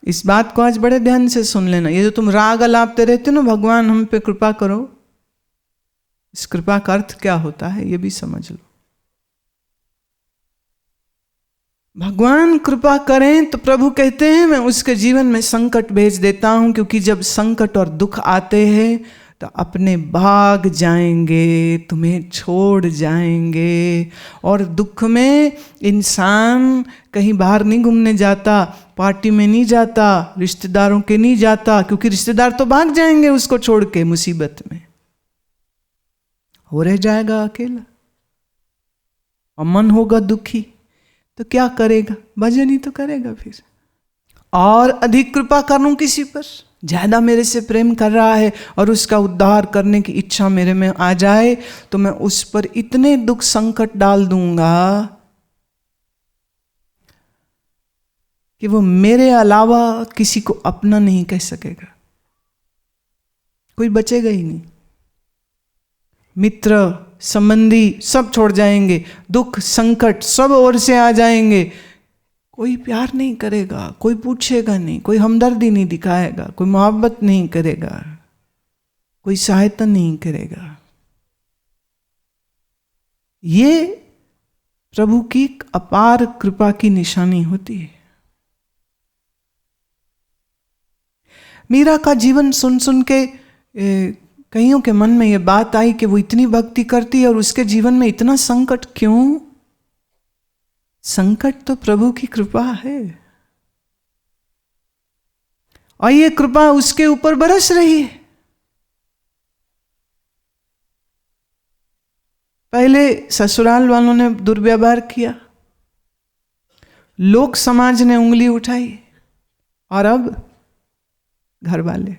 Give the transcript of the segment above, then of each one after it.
इस बात को आज बड़े ध्यान से सुन लेना। ये जो तुम राग अलापते रहते हो ना, भगवान हम पे कृपा करो, इस कृपा का अर्थ क्या होता है ये भी समझ लो। भगवान कृपा करें तो प्रभु कहते हैं मैं उसके जीवन में संकट भेज देता हूं, क्योंकि जब संकट और दुख आते हैं तो अपने भाग जाएंगे, तुम्हें छोड़ जाएंगे। और दुख में इंसान कहीं बाहर नहीं घूमने जाता, पार्टी में नहीं जाता, रिश्तेदारों के नहीं जाता, क्योंकि रिश्तेदार तो भाग जाएंगे उसको छोड़ के मुसीबत में, हो रह जाएगा अकेला और मन होगा दुखी। तो क्या करेगा? भजन ही तो करेगा। फिर और अधिक कृपा करूं किसी पर, ज्यादा मेरे से प्रेम कर रहा है और उसका उद्धार करने की इच्छा मेरे में आ जाए, तो मैं उस पर इतने दुख संकट डाल दूंगा कि वो मेरे अलावा किसी को अपना नहीं कह सकेगा, कोई बचेगा ही नहीं। मित्र संबंधी सब छोड़ जाएंगे, दुख संकट सब ओर से आ जाएंगे, कोई प्यार नहीं करेगा, कोई पूछेगा नहीं, कोई हमदर्दी नहीं दिखाएगा, कोई मोहब्बत नहीं करेगा, कोई सहायता नहीं करेगा। ये प्रभु की अपार कृपा की निशानी होती है। मीरा का जीवन सुन सुन के कईयों के मन में ये बात आई कि वो इतनी भक्ति करती है और उसके जीवन में इतना संकट क्यों? संकट तो प्रभु की कृपा है, और ये कृपा उसके ऊपर बरस रही है। पहले ससुराल वालों ने दुर्व्यवहार किया, लोक समाज ने उंगली उठाई, और अब घर वाले।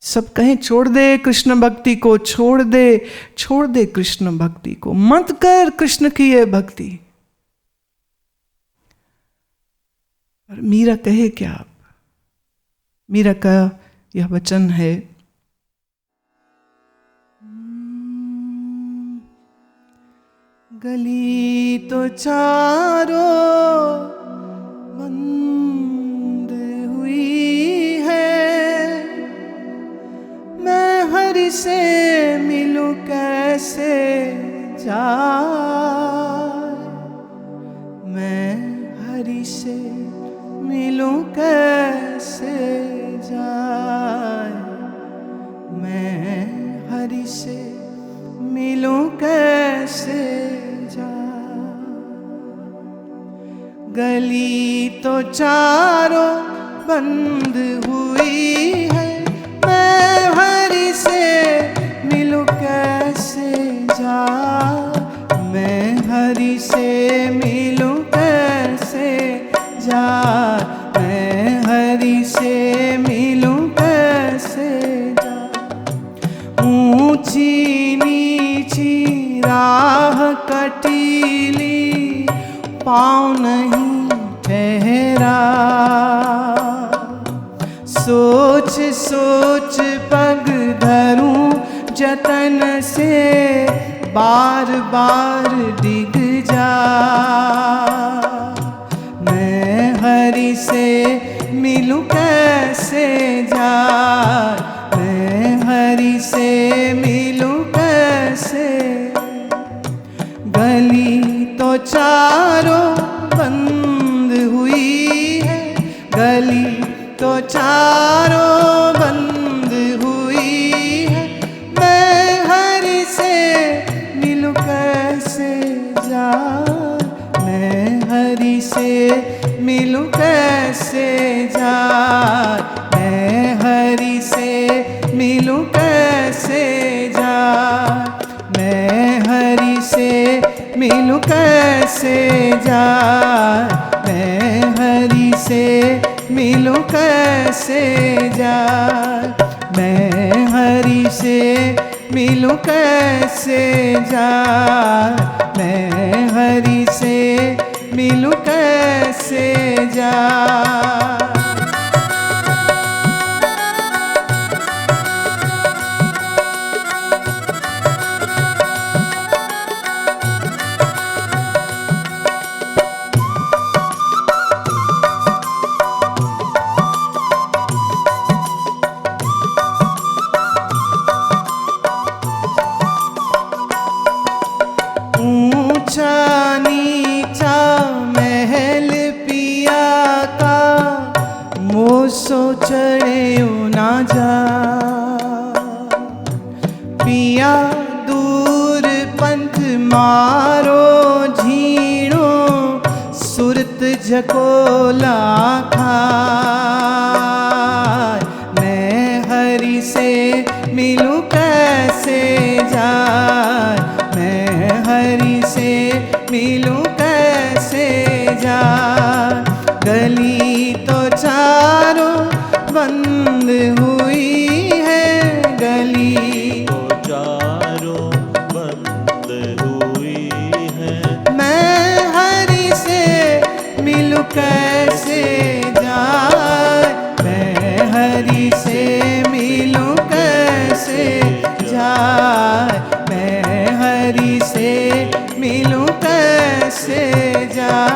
सब कहें छोड़ दे कृष्ण भक्ति को, छोड़ दे कृष्ण भक्ति को, मत कर कृष्ण की ये भक्ति। और मीरा कहे क्या? मीरा का यह वचन है, गली तो चारों बंद हुई है, मैं हरि से मिलूं कैसे जाए, मैं हरि से मिलूं कैसे जाए, मैं हरि से मिलूं कैसे जाए। गली तो चारों बंद हुई है, मैं हरि से मिलूं कैसे जाए, मैं हरि से मिलूं कैसे जाए, मैं हरि से मिलूं कैसे जाए। ऊंची नीची राह कटीली, पाँव नहीं ठहरा, सोच सोच पग धरूं जतन से, बार बार डिग जा। मैं हरि से मिलूं कैसे जाए, मैं हरि से मिलूं कैसे। गली तो चारों बंद हुई है, गली तो चारों बंद हुई है, मैं हरि से मिलूं कैसे जाए, मैं हरि से मिलूं कैसे जाए, मैं हरि से मिलूं कैसे जाए, मैं हरि से मिलूं कैसे जाए, मैं हरि से मिलूं कैसे जाए, मैं हरि से मिलूं कैसे जाए, मैं हरि से मिलूं कैसे जाए। चढ़े ना जा पिया दूर पंथ मारो झीणो सुरत झकोला खाए मैं हरि से मिलूं कैसे जाए मैं हरि से मिलूं कैसे जाए गली तो चारों बंद हुई है गली तो चारों बंद हुई है मैं हरि से मिलूं कैसे जाए मैं हरि से मिलूं कैसे जाए मैं हरि से मिलूं कैसे जाए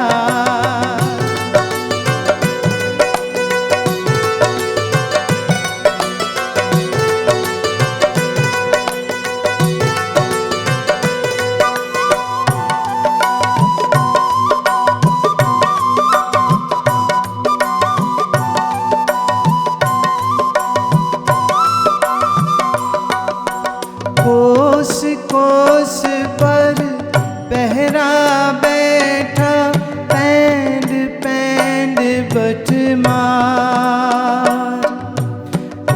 कोस कोस पर पहरा बैठा पैंड पैंड बट मार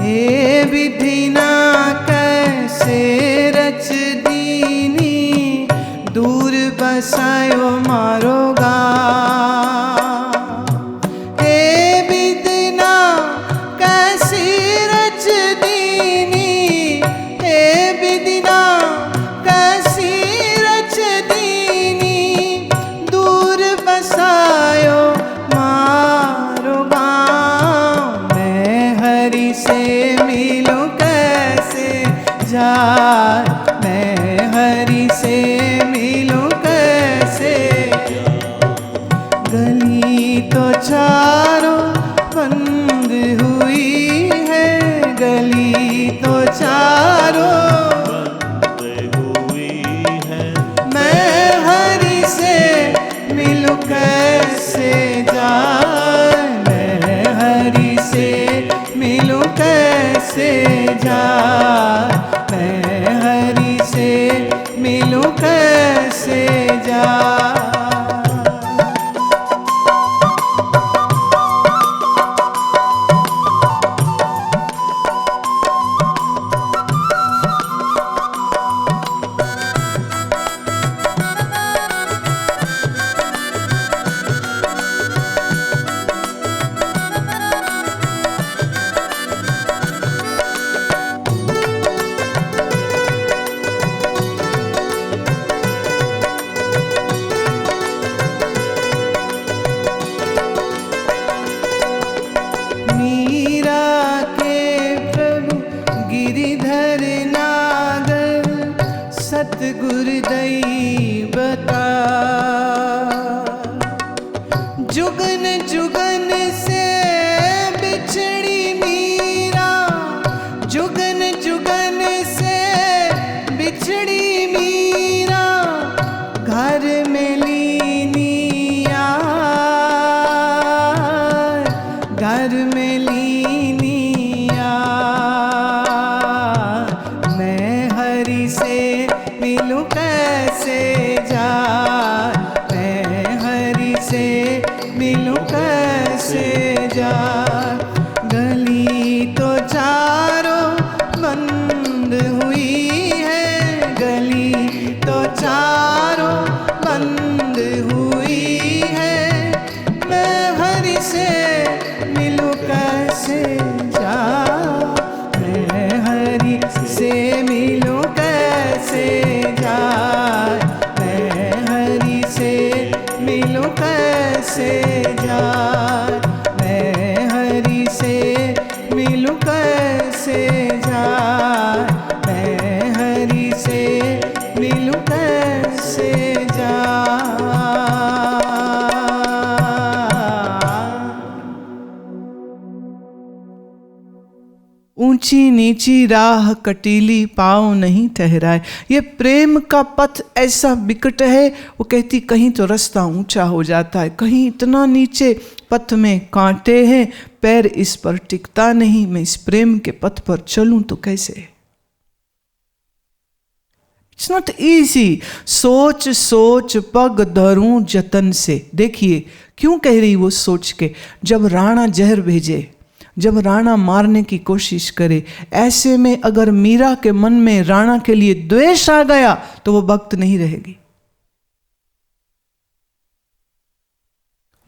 हे विधि ना कैसे रच दीनी दूर बसायो मारो गाँव हे विधि ना कैसी रच दीनी हे विदिना कैसी रच दीनी दूर बसायो मारो गाँव मैं हरि से मिलूं कैसे जाए मैं हरि से मिलूं कैसे गली तो चारों बंद हुई है गली तो चारों बंद हुई है मैं हरि से मिलूं कैसे जाए मैं हरि से मिलूं कैसे जाए मैं हरि से मिलूं कैसे जाए मीरा के प्रभु गिरिधर नागर सतगुरु दैवता जुगन जुगन से बिछड़ी मीरा जुगन जुगन से बिछड़ी मीरा घर में लीनिया घर में लीनिया मैं हरि से मिलूं कैसे जाए मैं हरि से मिलूं कैसे जाए गली तो चारों बंद हुई है गली तो चारों बंद हुई है मैं हरि से मिलूं कैसे जाए मैं हरि से मिलूं कैसे जाए मैं हरि से मिलूं कैसे जाए मैं हरि से मिलूं कैसे जाए मैं हरि से मिलूं कैसे जाए ऊंची नीची राह कटीली पाँव नहीं ठहराए। ये प्रेम का पथ ऐसा विकट है, वो कहती कहीं तो रास्ता ऊंचा हो जाता है, कहीं इतना नीचे पथ में कांटे हैं, पैर इस पर टिकता नहीं, मैं इस प्रेम के पथ पर चलूं तो कैसे। It's not easy. सोच सोच पग धरूं जतन से। देखिए क्यों कह रही वो सोच के, जब राणा जहर भेजे, जब राणा मारने की कोशिश करे, ऐसे में अगर मीरा के मन में राणा के लिए द्वेष आ गया तो वो भक्त नहीं रहेगी।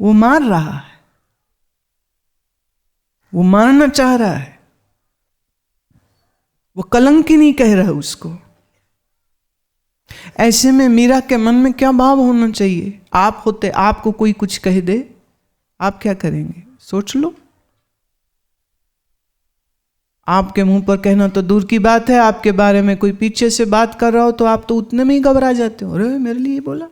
वो मार रहा है, वो मारना चाह रहा है, वो कलंकिनी कह रहा है उसको। ऐसे में मीरा के मन में क्या भाव होना चाहिए। आप होते, आपको कोई कुछ कह दे, आप क्या करेंगे सोच लो। आपके मुंह पर कहना तो दूर की बात है, आपके बारे में कोई पीछे से बात कर रहा हो तो आप तो उतने में ही घबरा जाते हो। अरे मेरे लिए बोला,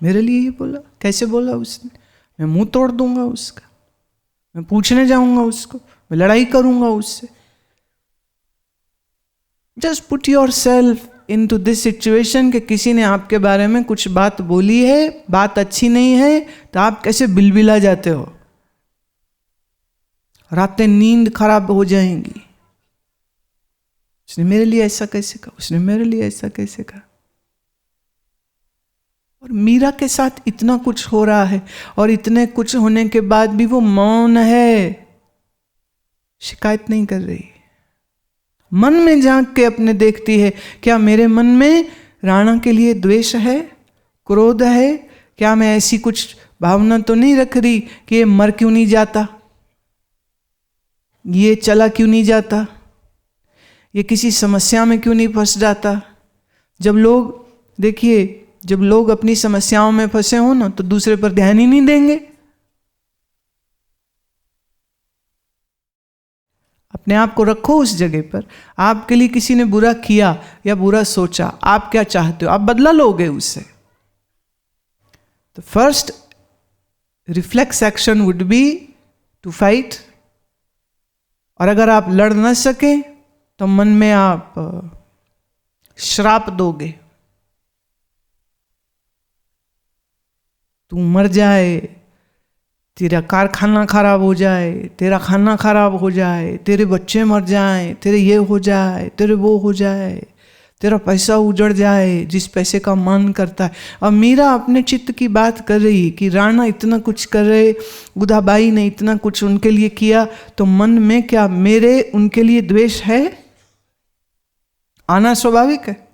मेरे लिए ही बोला, कैसे बोला उसने, मैं मुंह तोड़ दूंगा उसका, मैं पूछने जाऊंगा उसको, मैं लड़ाई करूंगा उससे। Just put yourself into this situation कि किसी ने आपके बारे में कुछ बात बोली है, बात अच्छी नहीं है, तो आप कैसे बिलबिला जाते हो, रातें नींद खराब हो जाएंगी। उसने मेरे लिए ऐसा कैसे कहा, उसने मेरे लिए ऐसा कैसे कहा। और मीरा के साथ इतना कुछ हो रहा है और इतने कुछ होने के बाद भी वो मौन है, शिकायत नहीं कर रही। मन में झांक के अपने देखती है, क्या मेरे मन में राणा के लिए द्वेष है, क्रोध है, क्या मैं ऐसी कुछ भावना तो नहीं रख रही कि ये मर क्यों नहीं जाता, ये चला क्यों नहीं जाता, ये किसी समस्या में क्यों नहीं फंस जाता। जब लोग, देखिए जब लोग अपनी समस्याओं में फंसे हो ना तो दूसरे पर ध्यान ही नहीं देंगे। अपने आप को रखो उस जगह पर, आपके लिए किसी ने बुरा किया या बुरा सोचा, आप क्या चाहते हो, आप बदला लोगे उससे। तो first reflex action would be to fight. और अगर आप लड़ न सके तो मन में आप श्राप दोगे, तू मर जाए, तेरा कारखाना खराब हो जाए, तेरा खाना खराब हो जाए, तेरे बच्चे मर जाएं, तेरे ये हो जाए, तेरे वो हो जाए, तेरा पैसा उजड़ जाए जिस पैसे का मान करता है। अब मीरा अपने चित्त की बात कर रही कि राणा इतना कुछ कर रहे, गुदाबाई ने इतना कुछ उनके लिए किया, तो मन में क्या मेरे उनके लिए द्वेष है, आना स्वाभाविक है।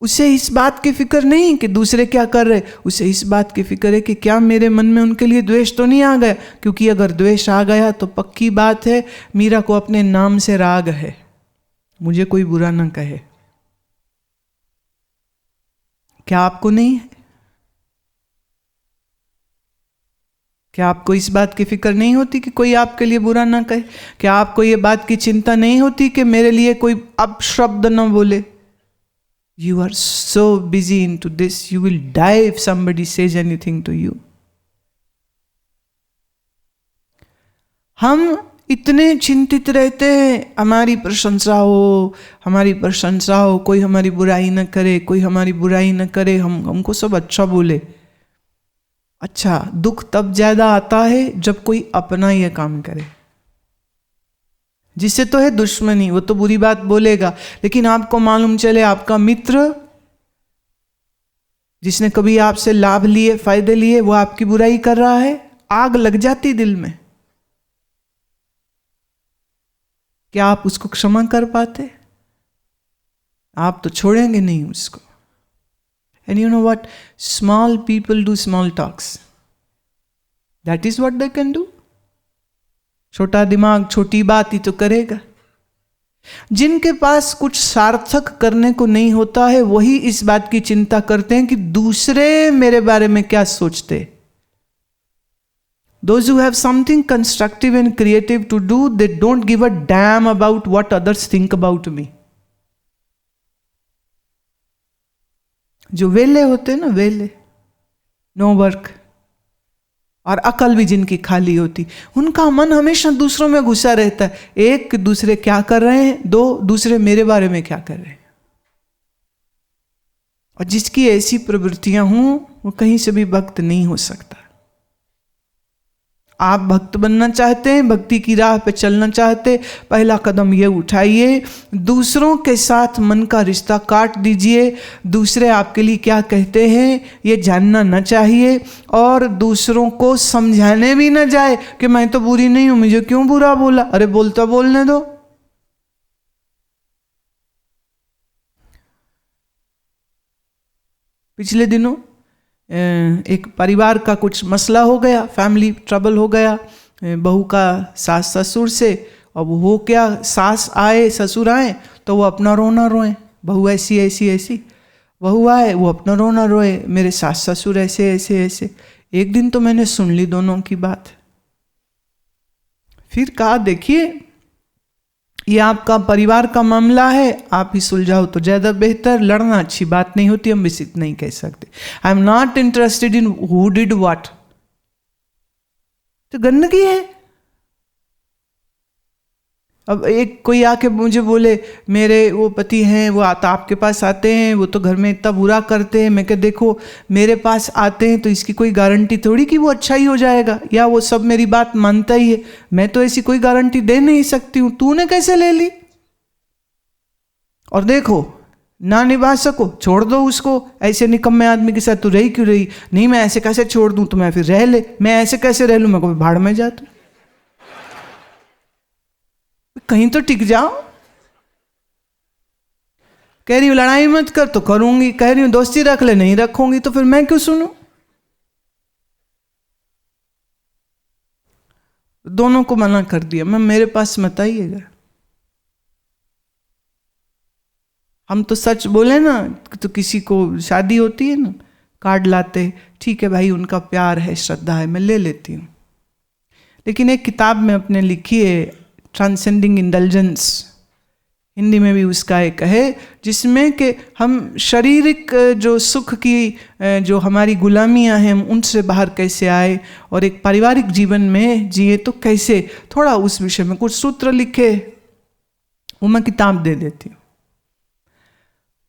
उसे इस बात की फिक्र नहीं कि दूसरे क्या कर रहे, उसे इस बात की फिक्र है कि क्या मेरे मन में उनके लिए द्वेष तो नहीं आ गया। क्योंकि अगर द्वेष आ गया तो पक्की बात है मीरा को अपने नाम से राग है, मुझे कोई बुरा ना कहे। क्या आपको नहीं है? क्या आपको इस बात की फिक्र नहीं होती कि कोई आपके लिए बुरा ना कहे? क्या आपको ये बात की चिंता नहीं होती कि मेरे लिए कोई अपशब्द ना बोले? You are so busy into this, you will die if somebody says anything to you. हम इतने चिंतित रहते हैं हमारी प्रशंसा हो, हमारी प्रशंसा हो, कोई हमारी बुराई न करे, कोई हमारी बुराई न करे, हमको सब अच्छा बोले। अच्छा, दुख तब ज्यादा आता है जब कोई अपना ये काम करे। जिससे तो है दुश्मनी, वो तो बुरी बात बोलेगा, लेकिन आपको मालूम चले आपका मित्र जिसने कभी आपसे लाभ लिए, फायदे लिए, वो आपकी बुराई कर रहा है, आग लग जाती दिल में। क्या आप उसको क्षमा कर पाते? आप तो छोड़ेंगे नहीं उसको। And you know what, small people do small talks, that is what they can do. छोटा दिमाग छोटी बात ही तो करेगा। जिनके पास कुछ सार्थक करने को नहीं होता है वही इस बात की चिंता करते हैं कि दूसरे मेरे बारे में क्या सोचते। Those who have something constructive and creative to do, they don't give a damn about what others think about me. जो वेले होते हैं ना, वेले, नो वर्क, और अकल भी जिनकी खाली होती, उनका मन हमेशा दूसरों में घुसा रहता है। एक, दूसरे क्या कर रहे हैं, दो, दूसरे मेरे बारे में क्या कर रहे हैं। और जिसकी ऐसी प्रवृत्तियां हों वो कहीं से भी भक्त नहीं हो सकता। आप भक्त बनना चाहते हैं, भक्ति की राह पे चलना चाहते, पहला कदम ये उठाइए, दूसरों के साथ मन का रिश्ता काट दीजिए। दूसरे आपके लिए क्या कहते हैं ये जानना न चाहिए, और दूसरों को समझाने भी न जाए कि मैं तो बुरी नहीं हूं, मुझे क्यों बुरा बोला। अरे बोलता बोलने दो। पिछले दिनों एक परिवार का कुछ मसला हो गया, फैमिली ट्रबल हो गया, बहू का सास ससुर से। अब वो क्या, सास आए ससुर आए तो वो अपना रोना रोए, बहू ऐसी ऐसी ऐसी, बहू आए वो अपना रोना रोए, मेरे सास ससुर ऐसे ऐसे ऐसे। एक दिन तो मैंने सुन ली दोनों की बात, फिर कहा देखिए ये आपका परिवार का मामला है, आप ही सुलझाओ तो ज़्यादा बेहतर, लड़ना अच्छी बात नहीं होती, हम बस इतना ही कह सकते। I am not interested in who did what. तो गंदगी है। अब एक कोई आके मुझे बोले मेरे वो पति हैं, वो आता आपके पास आते हैं, वो तो घर में इतना बुरा करते हैं। मैं कह देखो मेरे पास आते हैं तो इसकी कोई गारंटी थोड़ी कि वो अच्छा ही हो जाएगा या वो सब मेरी बात मानता ही है। मैं तो ऐसी कोई गारंटी दे नहीं सकती हूँ, तूने कैसे ले ली। और देखो ना निभा सको छोड़ दो उसको, ऐसे निकम्मे आदमी के साथ तू रही क्यों रही। नहीं मैं ऐसे कैसे छोड़ दूं, तो मैं फिर रह ले, मैं ऐसे कैसे रह लूं, मैं कोई भाड़ में जाता, कहीं तो टिक जाओ। कह रही हूं लड़ाई मत कर तो करूंगी, कह रही हूं दोस्ती रख ले, नहीं रखूंगी, तो फिर मैं क्यों सुनूं। दोनों को मना कर दिया, मैं मेरे पास मत आइएगा। हम तो सच बोले ना, तो किसी को शादी होती है ना, कार्ड लाते, ठीक है भाई उनका प्यार है श्रद्धा है मैं ले लेती हूँ। लेकिन एक किताब में अपने लिखी है ट्रांसेंडिंग इंडल्जेंस, हिंदी में भी उसका एक है, जिसमें कि हम शारीरिक जो सुख की जो हमारी गुलामियां हैं हम उनसे बाहर कैसे आए और एक पारिवारिक जीवन में जिए तो कैसे, थोड़ा उस विषय में कुछ सूत्र लिखे, वो मैं किताब दे देती हूँ।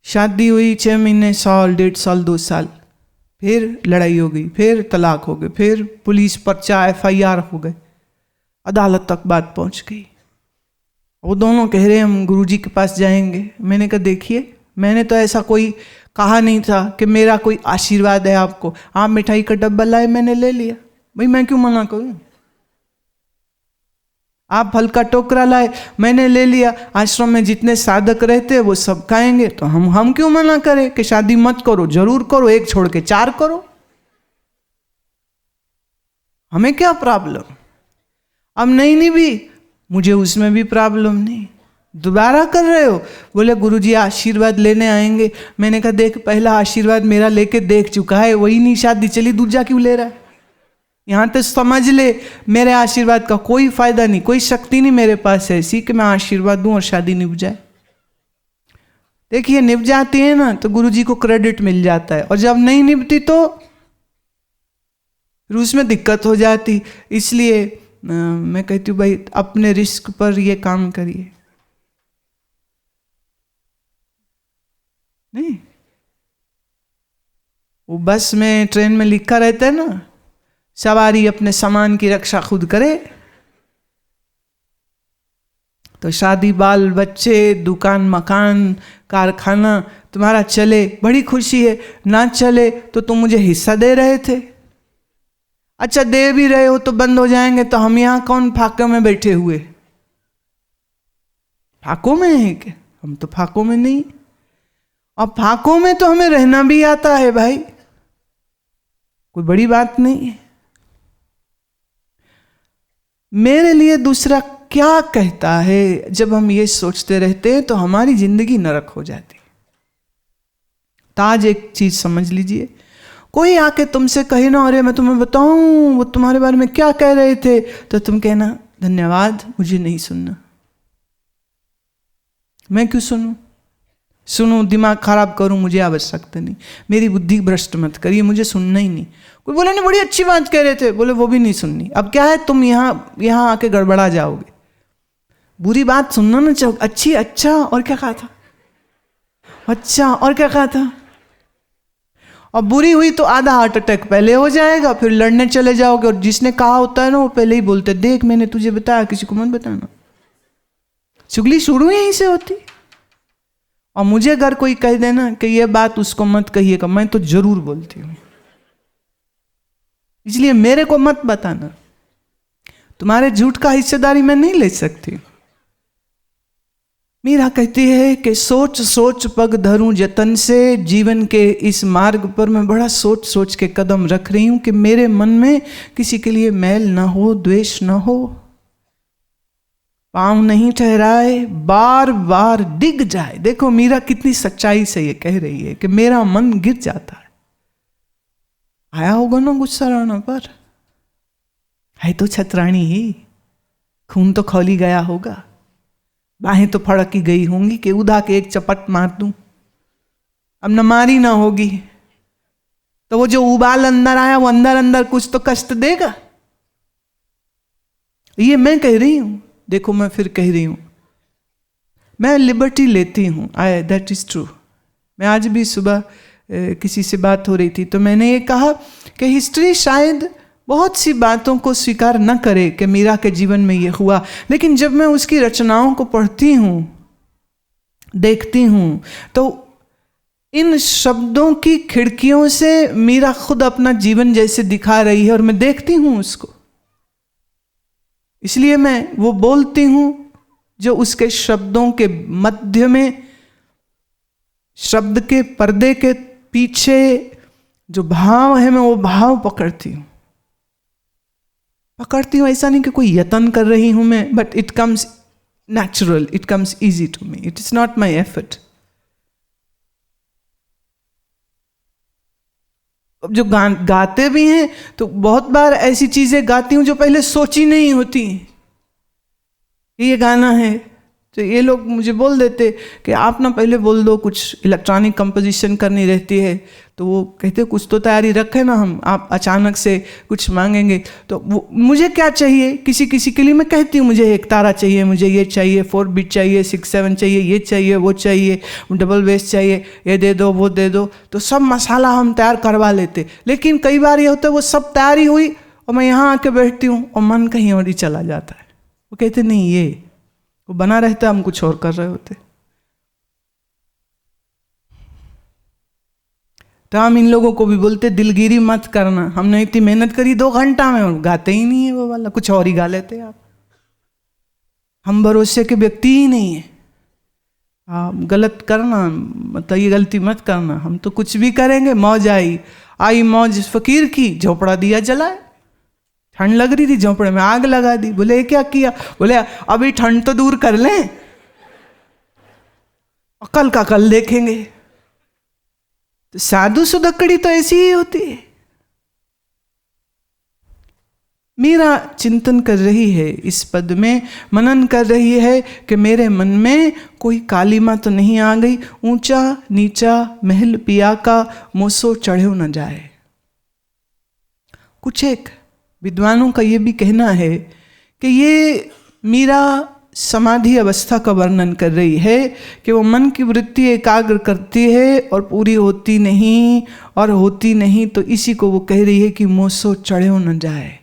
शादी हुई 6 महीने, साल, 1.5 साल, 2 साल, फिर लड़ाई हो गई, फिर तलाक हो गए, फिर पुलिस पर्चा FIR हो गए, अदालत तक बात पहुंच गई। वो दोनों कह रहे हम गुरुजी के पास जाएंगे। मैंने कहा देखिए मैंने तो ऐसा कोई कहा नहीं था कि मेरा कोई आशीर्वाद है आपको, आप मिठाई का डब्बा लाए मैंने ले लिया, भाई मैं क्यों मना करूं। आप फल का टोकरा लाए मैंने ले लिया, आश्रम में जितने साधक रहते हैं वो सब खाएंगे, तो हम क्यों मना करें कि शादी मत करो, जरूर करो, एक छोड़ के 4 करो, हमें क्या प्रॉब्लम। अब नहीं भी मुझे उसमें भी प्रॉब्लम नहीं, दोबारा कर रहे हो, बोले गुरुजी आशीर्वाद लेने आएंगे। मैंने कहा देख पहला आशीर्वाद मेरा लेके देख चुका है, वही नहीं शादी चली, दूसरा क्यों ले रहा है। यहां तो समझ ले मेरे आशीर्वाद का कोई फायदा नहीं, कोई शक्ति नहीं मेरे पास ऐसी कि मैं आशीर्वाद दूं और शादी निभ जाए। देखिए निभ जाती है ना तो गुरुजी को क्रेडिट मिल जाता है, और जब नहीं निभती तो फिर उसमें दिक्कत हो जाती। इसलिए मैं कहती हूँ भाई अपने रिस्क पर ये काम करिए। नहीं वो बस में ट्रेन में लिखा रहता है ना, सवारी अपने सामान की रक्षा खुद करे। तो शादी बाल बच्चे दुकान मकान कारखाना तुम्हारा चले बड़ी खुशी है, ना चले तो तुम मुझे हिस्सा दे रहे थे, अच्छा दे भी रहे हो तो बंद हो जाएंगे तो हम यहां कौन फाकों में बैठे हुए, फाकों में है क्या, हम तो फाकों में नहीं। और फाकों में तो हमें रहना भी आता है भाई, कोई बड़ी बात नहीं है। मेरे लिए दूसरा क्या कहता है, जब हम ये सोचते रहते हैं तो हमारी जिंदगी नरक हो जाती। तो आज एक चीज समझ लीजिए, कोई आके तुमसे कहे ना अरे मैं तुम्हें बताऊं वो तुम्हारे बारे में क्या कह रहे थे, तो तुम कहना धन्यवाद मुझे नहीं सुनना, मैं क्यों सुनूं, सुनूं, दिमाग खराब करूं, मुझे आवश्यकता नहीं। मेरी बुद्धि भ्रष्ट मत करिए, मुझे सुनना ही नहीं। कोई बोले नहीं बड़ी अच्छी बात कह रहे थे, बोले वो भी नहीं सुननी। अब क्या है, तुम यहाँ आके गड़बड़ा जाओगे। बुरी बात सुनना ना चाहो, अच्छी, अच्छा और क्या कहा था, अच्छा और क्या कहा था। और बुरी हुई तो आधा हार्ट अटैक पहले हो जाएगा, फिर लड़ने चले जाओगे। और जिसने कहा होता है ना, वो पहले ही बोलते देख मैंने तुझे बताया, किसी को मत बताना। चुगली शुरू यहीं से होती। और मुझे अगर कोई कह देना कि ये बात उसको मत कहिएगा, मैं तो जरूर बोलती हूं। इसलिए मेरे को मत बताना, तुम्हारे झूठ का हिस्सेदारी मैं नहीं ले सकती। मीरा कहती है कि सोच सोच पग धरूं जतन से, जीवन के इस मार्ग पर मैं बड़ा सोच सोच के कदम रख रही हूं कि मेरे मन में किसी के लिए मैल ना हो, द्वेष ना हो। पांव नहीं ठहराए, बार बार डिग जाए। देखो मीरा कितनी सच्चाई से ये कह रही है कि मेरा मन गिर जाता है। आया होगा ना गुस्सा राणा पर, है तो छतरानी ही, खून तो खौली गया होगा, बाहें तो फड़की गई होंगी कि उदा के एक चपट मार दूं। अब न मारी ना होगी तो वो जो उबाल अंदर आया वो अंदर अंदर कुछ तो कष्ट देगा। ये मैं कह रही हूं, देखो मैं फिर कह रही हूं, मैं लिबर्टी लेती हूं, दैट इज ट्रू। मैं आज भी सुबह किसी से बात हो रही थी तो मैंने ये कहा कि हिस्ट्री शायद बहुत सी बातों को स्वीकार न करे कि मीरा के जीवन में ये हुआ, लेकिन जब मैं उसकी रचनाओं को पढ़ती हूं, देखती हूं, तो इन शब्दों की खिड़कियों से मीरा खुद अपना जीवन जैसे दिखा रही है और मैं देखती हूं उसको। इसलिए मैं वो बोलती हूं जो उसके शब्दों के मध्य में, शब्द के पर्दे के पीछे जो भाव है, मैं वो भाव पकड़ती हूं। ऐसा नहीं कि कोई यत्न कर रही हूं मैं, but it comes natural, it comes easy to me, it is not my effort. अब जो गाते भी हैं तो बहुत बार ऐसी चीजें गाती हूं जो पहले सोची नहीं होती। ये गाना है तो ये लोग मुझे बोल देते कि आप ना पहले बोल दो, कुछ इलेक्ट्रॉनिक कंपोजिशन करनी रहती है। तो वो कहते कुछ तो तैयारी रखे ना हम, आप अचानक से कुछ मांगेंगे तो वो मुझे क्या चाहिए, किसी के लिए मैं कहती हूँ मुझे एक तारा चाहिए, मुझे ये चाहिए, 4 बीट चाहिए, 6/7 चाहिए, ये चाहिए, वो चाहिए, डबल बेस चाहिए, ये दे दो, वो दे दो। तो सब मसाला हम तैयार करवा लेते। लेकिन कई बार ये होता है वो सब तैयारी हुई और मैं यहाँ आके बैठती हूँ और मन कहीं और ही चला जाता है। वो कहते नहीं, ये वो बना रहता, हम कुछ और कर रहे होते। तो हम इन लोगों को भी बोलते दिलगिरी मत करना, हमने इतनी मेहनत करी 2 घंटा में, और गाते ही नहीं है वो वाला, कुछ और ही गा लेते आप। हम भरोसे के व्यक्ति ही नहीं है। आप गलत करना मतलब ये गलती मत करना, हम तो कुछ भी करेंगे। मौज आई मौज फकीर की, झोपड़ा दिया जलाए। ठंड लग रही थी, झोंपड़े में आग लगा दी। बोले क्या किया? बोले अभी ठंड तो दूर कर लें, कल का कल देखेंगे। तो साधु सुदक्कड़ी तो ऐसी ही होती है। मीरा चिंतन कर रही है, इस पद में मनन कर रही है कि मेरे मन में कोई कालीमा तो नहीं आ गई। ऊंचा नीचा महल पिया का, मोसो चढ़ो न जाए। कुछ एक विद्वानों का ये भी कहना है कि ये मीरा समाधि अवस्था का वर्णन कर रही है कि वो मन की वृत्ति एकाग्र करती है और पूरी होती नहीं, और होती नहीं तो इसी को वो कह रही है कि मोसो चढ़ो न जाए।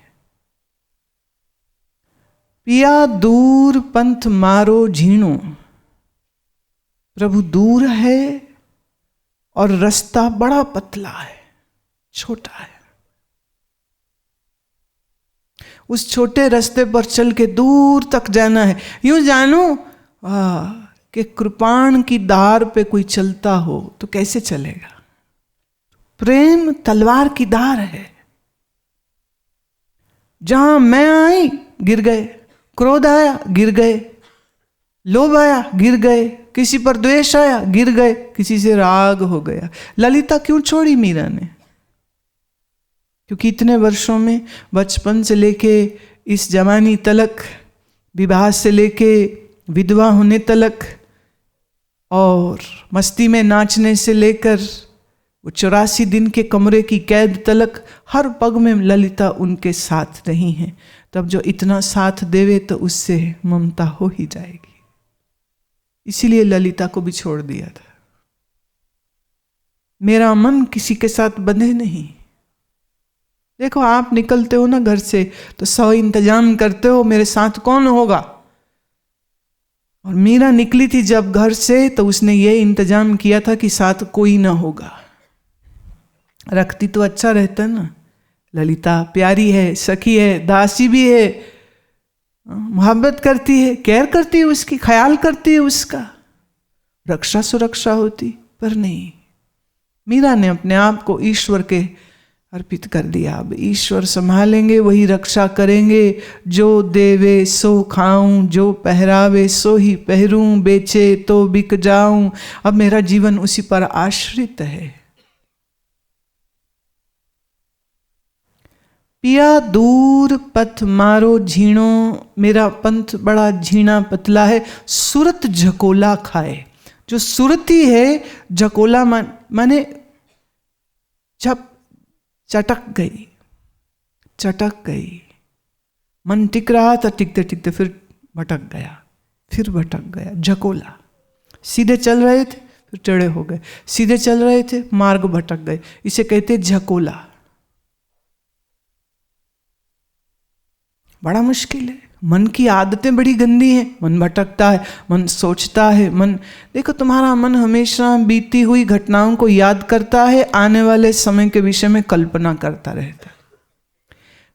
पिया दूर पंथ मारो झीणो, प्रभु दूर है और रास्ता बड़ा पतला है, छोटा है। उस छोटे रास्ते पर चल के दूर तक जाना है। यूं जानो कि कृपाण की धार पे कोई चलता हो तो कैसे चलेगा। प्रेम तलवार की धार है। जहां मैं आई गिर गए, क्रोध आया गिर गए, लोभ आया गिर गए, किसी पर द्वेष आया गिर गए, किसी से राग हो गया। ललिता क्यों छोड़ी मीरा ने? क्योंकि इतने वर्षों में, बचपन से लेके इस जवानी तलक, विवाह से लेके विधवा होने तलक, और मस्ती में नाचने से लेकर वो 84 दिन के कमरे की कैद तलक हर पग में ललिता उनके साथ रही हैं। तब जो इतना साथ देवे तो उससे ममता हो ही जाएगी। इसीलिए ललिता को भी छोड़ दिया था। मेरा मन किसी के साथ बंधे नहीं। देखो आप निकलते हो ना घर से तो 100 इंतजाम करते हो, मेरे साथ कौन होगा। और मीरा निकली थी जब घर से तो उसने ये इंतजाम किया था कि साथ कोई ना होगा। रखती तो अच्छा रहता ना। ललिता प्यारी है, सखी है, दासी भी है, मोहब्बत करती है, केयर करती है उसकी, ख्याल करती है उसका, रक्षा सुरक्षा होती। पर नहीं, मीरा ने अपने आप को ईश्वर के अर्पित कर दिया। अब ईश्वर संभालेंगे, वही रक्षा करेंगे। जो देवे सो खाऊं, जो पहरावे सो ही पहरूं, बेचे तो बिक जाऊं। अब मेरा जीवन उसी पर आश्रित है। पिया दूर पथ मारो झीणो, मेरा पंथ बड़ा झीणा पतला है। सुरत झकोला खाए। जो सुरती है, झकोला माने जब चटक गई। मन टिक रहा था, टिकते टिकते फिर भटक गया। झकोला। सीधे चल रहे थे फिर टेढ़े हो गए, सीधे चल रहे थे मार्ग भटक गए। इसे कहते झकोला। बड़ा मुश्किल है। मन की आदतें बड़ी गंदी हैं। मन भटकता है, मन सोचता है, मन देखो तुम्हारा मन हमेशा बीती हुई घटनाओं को याद करता है, आने वाले समय के विषय में कल्पना करता रहता है।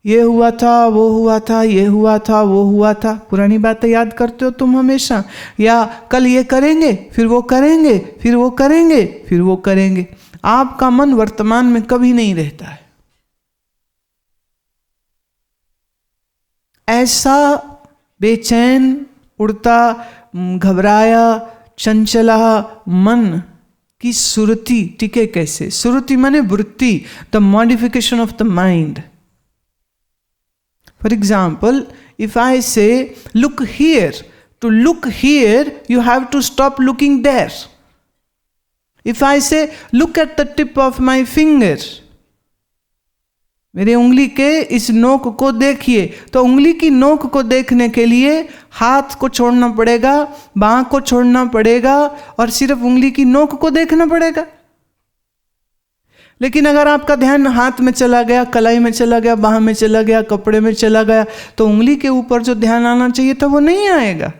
ये हुआ था, वो हुआ था, ये हुआ था, वो हुआ था। पुरानी बातें याद करते हो तुम हमेशा, या कल ये करेंगे, फिर वो करेंगे, फिर वो करेंगे, फिर वो करेंगे। आपका मन वर्तमान में कभी नहीं रहता है। ऐसा बेचैन, उड़ता, घबराया, चंचला मन की सुरति टिके कैसे। सुरति माने वृत्ति, the modification of the mind. For example, if I say look here, to look here you have to stop looking there. If I say look at the tip of my finger, मेरे उंगली के इस नोक को देखिए, तो उंगली की नोक को देखने के लिए हाथ को छोड़ना पड़ेगा, बांह को छोड़ना पड़ेगा और सिर्फ उंगली की नोक को देखना पड़ेगा। लेकिन अगर आपका ध्यान हाथ में चला गया, कलाई में चला गया, बांह में चला गया, कपड़े में चला गया, तो उंगली के ऊपर जो ध्यान आना चाहिए था वो नहीं आएगा।